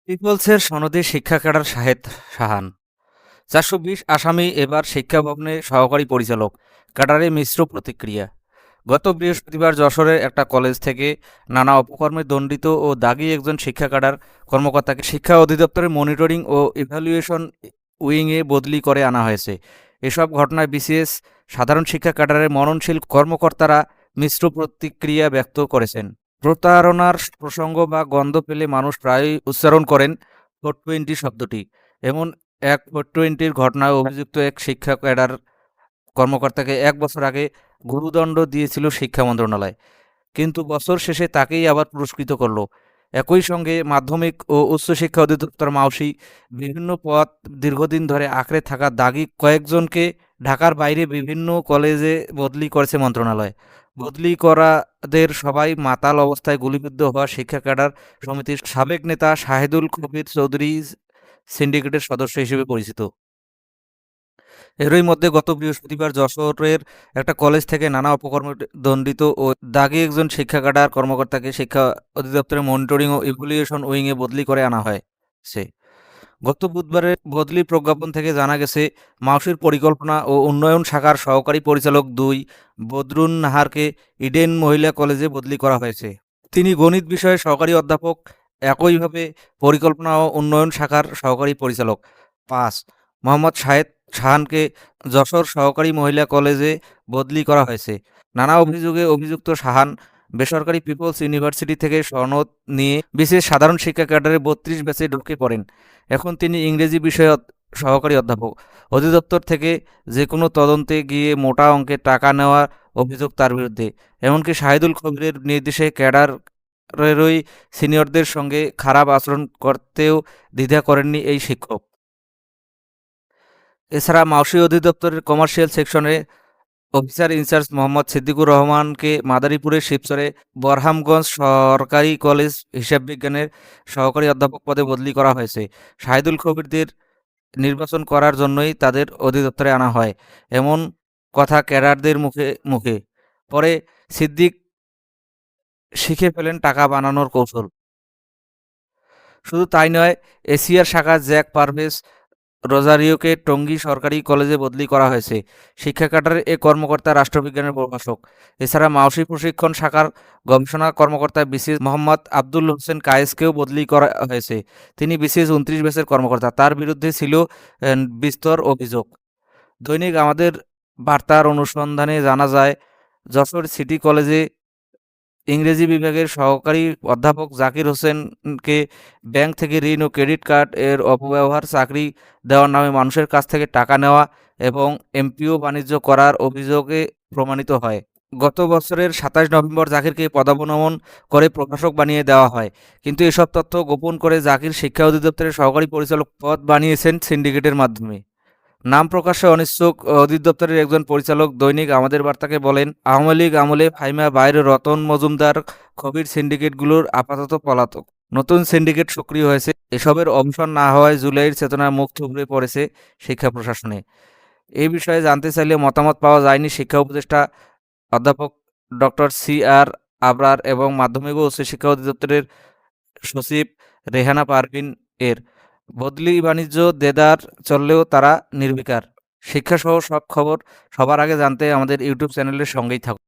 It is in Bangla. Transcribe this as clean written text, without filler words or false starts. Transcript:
পিপলসের সনদে শিক্ষা ক্যাডার শাহেদ শাহান ৪২০ আসামি এবার শিক্ষা ভবনে সহকারী পরিচালক ক্যাডারে মিশ্র প্রতিক্রিয়া। গত বৃহস্পতিবার যশোরের একটা কলেজ থেকে নানা অপকর্মে দণ্ডিত ও দাগী একজন শিক্ষা ক্যাডার কর্মকর্তাকে শিক্ষা অধিদপ্তরের মনিটরিং ও ইভ্যালুয়েশন উইংয়ে বদলি করে আনা হয়েছে। এসব ঘটনায় বিসিএস সাধারণ শিক্ষা ক্যাডারের মননশীল কর্মকর্তারা মিশ্র প্রতিক্রিয়া ব্যক্ত করেছেন। প্রতারণার প্রসঙ্গ বা গন্ধ পেলে মানুষ প্রায়ই উচ্চারণ করেন 420 শব্দটি। এমন এক 420 ঘটনায় অভিযুক্ত এক শিক্ষা ক্যাডার কর্মকর্তাকে ১ বছর আগে গুরুদণ্ড দিয়েছিল শিক্ষা মন্ত্রণালয়, কিন্তু বছর শেষে তাকেই আবার পুরস্কৃত করল। একই সঙ্গে মাধ্যমিক ও উচ্চশিক্ষা অধিদপ্তর মাউসি বিভিন্ন পদ দীর্ঘদিন ধরে আঁকড়ে থাকা দাগী কয়েকজনকে ঢাকার বাইরে বিভিন্ন কলেজে বদলি করেছে মন্ত্রণালয়। বদলি করাদের সবাই মাতাল অবস্থায় গুলিবিদ্ধ হওয়া শিক্ষা ক্যাডার সমিতির সাবেক নেতা শাহেদুল কবির চৌধুরী সিন্ডিকেটের সদস্য হিসেবে পরিচিত। এরই মধ্যে গত বৃহস্পতিবার যশোরের একটা কলেজ থেকে নানা অপকর্মে দণ্ডিত ও দাগী একজন শিক্ষা ক্যাডার কর্মকর্তাকে শিক্ষা অধিদপ্তরের মনিটরিং ও ইভ্যালুয়েশন উইংয়ে বদলি করে আনা হয়েছে। গত বুধবারের বদলি প্রজ্ঞাপন থেকে জানা গেছে, মাউসির পরিকল্পনা ও উন্নয়ন শাখার সহকারী পরিচালক ২ বদরুন নাহারকে ইডেন মহিলা কলেজে বদলি করা হয়েছে। তিনি গণিত বিষয়ে সহকারী অধ্যাপক। একইভাবে পরিকল্পনা ও উন্নয়ন শাখার সহকারী পরিচালক ৫ মোহাম্মদ শাহেদ শাহানকে যশোর সহকারী মহিলা কলেজে বদলি করা হয়েছে। নানা অভিযোগে অভিযুক্ত শাহান বেসরকারি পিপলস ইউনিভার্সিটি থেকে সনদ নিয়ে বিসিএস সাধারণ শিক্ষা ক্যাডারে ৩২ ব্যাচে ঢুকে পড়েন। এখন তিনি ইংরেজি বিষয়ে সহকারী অধ্যাপক। অধিদপ্তর থেকে যে কোনো তদন্তে গিয়ে মোটা অঙ্কের টাকা নেওয়ার অভিযোগ তার বিরুদ্ধে। এমনকি শাহিদুল কবিরের নির্দেশে ক্যাডারেরই সিনিয়রদের সঙ্গে খারাপ আচরণ করতেও দ্বিধা করেননি এই শিক্ষক। এছাড়া মাউসি অধিদপ্তরের কমার্শিয়াল সেকশনে অফিসার ইনচার্জ মোহাম্মদ সিদ্দিকুর রহমানকে মাদারীপুরের শিবচরে বরহামগঞ্জ সরকারি কলেজ হিসাব বিজ্ঞানের সহকারী অধ্যাপক পদে বদলি করা হয়েছে। শাহিদুল কবিরদের নির্বাচন করার জন্যই তাদের অধিদপ্তরে আনা হয়, এমন কথা ক্যাডারদের মুখে মুখে। পরে সিদ্দিক শিখে ফেলেন টাকা বানানোর কৌশল। শুধু তাই নয়, এশিয়ার শাখা জ্যাক পারভেজ রোজারিওকে টঙ্গী সরকারি কলেজে বদলি করা হয়েছে। শিক্ষা ক্যাডারের এ কর্মকর্তা রাষ্ট্রবিজ্ঞানের প্রভাষক। এছাড়া মাউসি প্রশিক্ষণ শাখার গবেষণা কর্মকর্তা বিসিএস মোহাম্মদ আব্দুল হোসেন কায়েসকেও বদলি করা হয়েছে। তিনি বিসিএস ২৯ ব্যাচের কর্মকর্তা। তার বিরুদ্ধে ছিল বিস্তর অভিযোগ। দৈনিক আমাদের বার্তার অনুসন্ধানে জানা যায়, যশোর সিটি কলেজে ইংরেজি বিভাগের সহকারী অধ্যাপক জাকির হোসেনকে ব্যাংক থেকে ঋণ ও ক্রেডিট কার্ড এর অপব্যবহার, চাকরি দেওয়ার নামে মানুষের কাছ থেকে টাকা নেওয়া এবং এমপিও বাণিজ্য করার অভিযোগে প্রমাণিত হয়। গত বছরের ২৭ নভেম্বর জাকিরকে পদাবনমন করে প্রভাষক বানিয়ে দেওয়া হয়, কিন্তু এসব তথ্য গোপন করে জাকির শিক্ষা অধিদপ্তরের সহকারী পরিচালক পদ বানিয়েছেন সিন্ডিকেটের মাধ্যমে। নাম প্রকাশে অনিচ্ছুক অধিদপ্তরের একজন পরিচালক দৈনিক আমাদের বার্তাকে বলেন, আওয়ামী লীগ আমলে ফাইমা বাইরে রতন মজুমদার কবির সিন্ডিকেটগুলোর আপাতত পলাতক। নতুন সিন্ডিকেট সক্রিয় হয়েছে। এসবের অবসান না হওয়ায় জুলাইয়ের চেতনার মুখ থুবড়ে পড়েছে শিক্ষা প্রশাসনে। এই বিষয়ে জানতে চাইলে মতামত পাওয়া যায়নি শিক্ষা উপদেষ্টা অধ্যাপক ডক্টর সি.আর. আবরার এবং মাধ্যমিক ও উচ্চশিক্ষা অধিদপ্তরের সচিব রেহানা পারভিন এর। বদলি বাণিজ্য দেদার চললেও তারা নির্বিকার। শিক্ষাসহ সব খবর সবার আগে জানতে আমাদের ইউটিউব চ্যানেলের সঙ্গেই থাকুন।